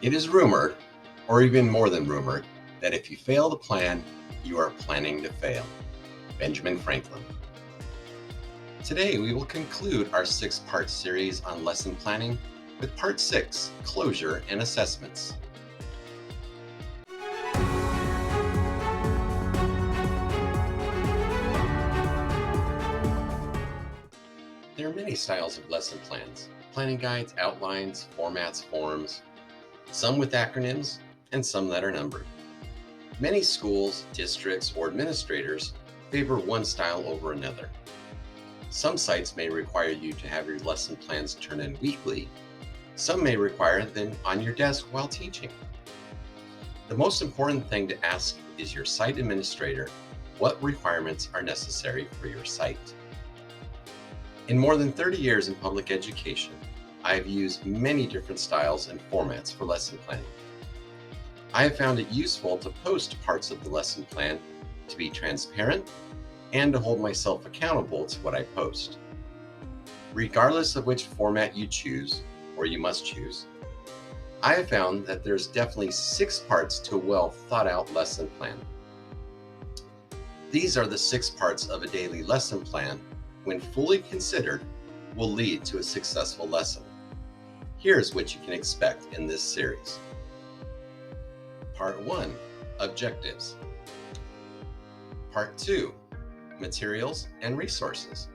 It is rumored, or even more than rumored, that if you fail to plan, you are planning to fail. Benjamin Franklin. Today, we will conclude our 6-part series on lesson planning with Part 6, Closure and Assessments. There are many styles of lesson plans: planning guides, outlines, formats, forms, some with acronyms, and some that are numbered. Many schools, districts, or administrators favor one style over another. Some sites may require you to have your lesson plans turned in weekly. Some may require them on your desk while teaching. The most important thing to ask is your site administrator what requirements are necessary for your site. In more than 30 years in public education, I have used many different styles and formats for lesson planning. I have found it useful to post parts of the lesson plan to be transparent and to hold myself accountable to what I post. Regardless of which format you choose, or you must choose, I have found that there's definitely 6 parts to a well thought out lesson plan. These are the 6 parts of a daily lesson plan, when fully considered, will lead to a successful lesson. Here's what you can expect in this series. Part 1, Objectives. Part 2, Materials and Resources.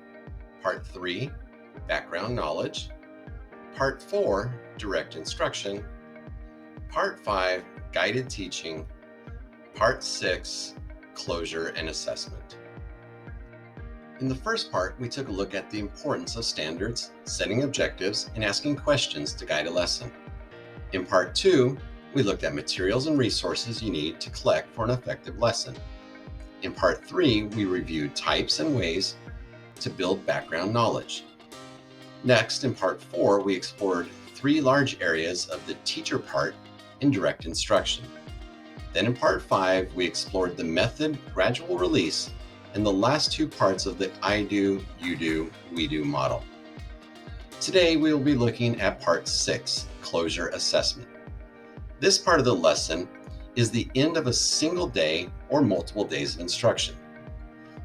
Part 3, Background Knowledge. Part 4, Direct Instruction. Part 5, Guided Teaching. Part 6, Closure and Assessment. In the first part, we took a look at the importance of standards, setting objectives, and asking questions to guide a lesson. In Part 2, we looked at materials and resources you need to collect for an effective lesson. In Part 3, we reviewed types and ways to build background knowledge. Next, in Part 4, we explored 3 large areas of the teacher part in direct instruction. Then in Part 5, we explored the method, gradual release, and the last 2 parts of the I do, you do, we do model. Today, we will be looking at Part 6, Closure Assessment. This part of the lesson is the end of a single day or multiple days of instruction.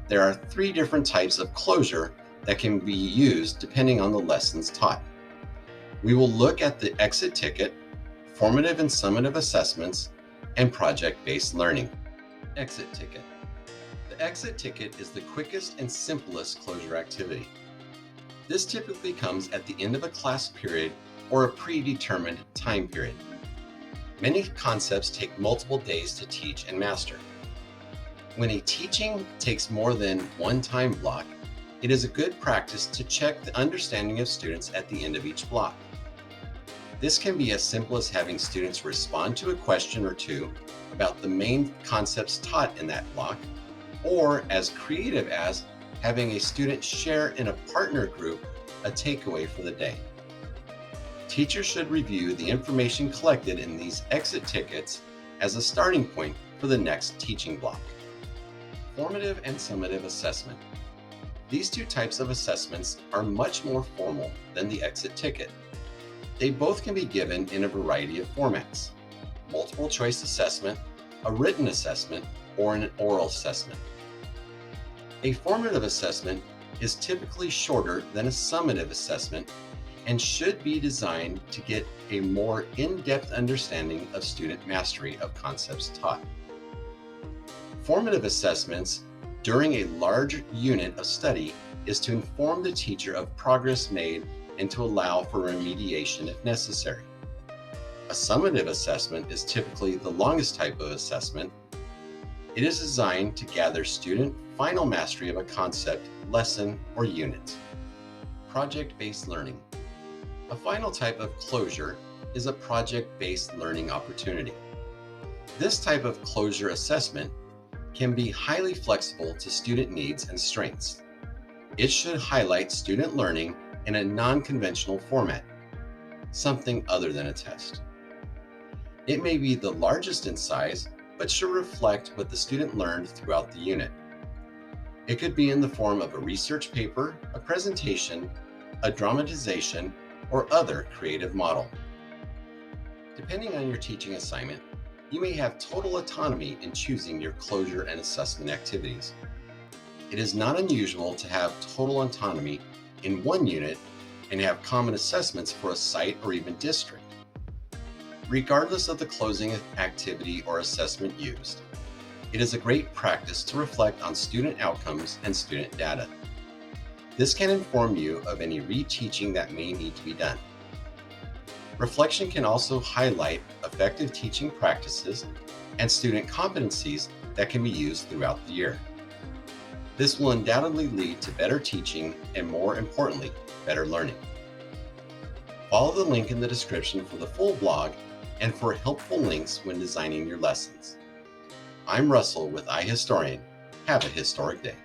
There are 3 different types of closure that can be used depending on the lessons taught. We will look at the exit ticket, formative and summative assessments, and project-based learning. Exit ticket. The exit ticket is the quickest and simplest closure activity. This typically comes at the end of a class period or a predetermined time period. Many concepts take multiple days to teach and master. When a teaching takes more than one time block, it is a good practice to check the understanding of students at the end of each block. This can be as simple as having students respond to a question or two about the main concepts taught in that block, or as creative as having a student share in a partner group a takeaway for the day. Teachers should review the information collected in these exit tickets as a starting point for the next teaching block. Formative and summative assessment. These 2 types of assessments are much more formal than the exit ticket. They both can be given in a variety of formats: multiple choice assessment, a written assessment, or an oral assessment. A formative assessment is typically shorter than a summative assessment and should be designed to get a more in-depth understanding of student mastery of concepts taught. Formative assessments during a large unit of study is to inform the teacher of progress made and to allow for remediation if necessary. A summative assessment is typically the longest type of assessment. It is designed to gather student final mastery of a concept, lesson, or unit. Project-based learning. A final type of closure is a project-based learning opportunity. This type of closure assessment can be highly flexible to student needs and strengths. It should highlight student learning in a non-conventional format, something other than a test. It may be the largest in size, but should reflect what the student learned throughout the unit. It could be in the form of a research paper, a presentation, a dramatization, or other creative model. Depending on your teaching assignment, you may have total autonomy in choosing your closure and assessment activities. It is not unusual to have total autonomy in one unit and have common assessments for a site or even district. Regardless of the closing activity or assessment used, it is a great practice to reflect on student outcomes and student data. This can inform you of any reteaching that may need to be done. Reflection can also highlight effective teaching practices and student competencies that can be used throughout the year. This will undoubtedly lead to better teaching and, more importantly, better learning. Follow the link in the description for the full blog and for helpful links when designing your lessons. I'm Russell with iHistorian. Have a historic day.